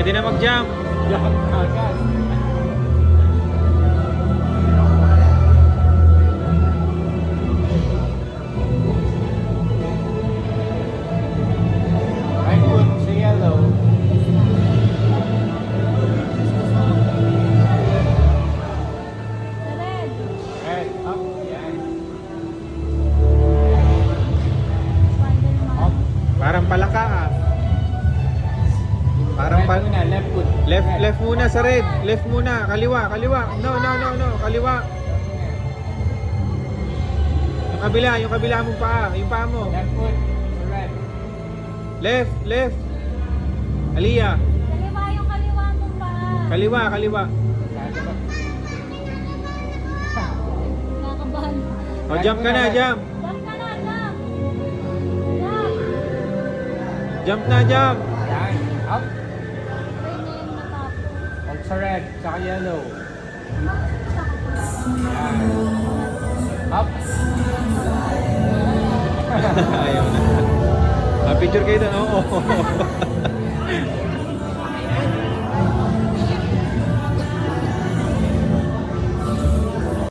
Pwede na mag-jump. Jump agad. Right foot sa yellow. Red, up, yan. Up. Parang palaka ah. Parang Right muna, left foot. left muna sa red. Left muna. Kaliwa. No. Kaliwa. Yung kabila mong paa. Yung paa mo. Left foot sa red. Left. Aliyah. Kaliwa yung kaliwa mong paa. Kaliwa. Nakakabahan. O, jump ka na, jump. Jump ka na, jump. Jump na, jump. Yan, up. Try na yung natapos. Up sa red, saka yellow. Yan. Up. Ayaw na. Picture kayo doon. Oo.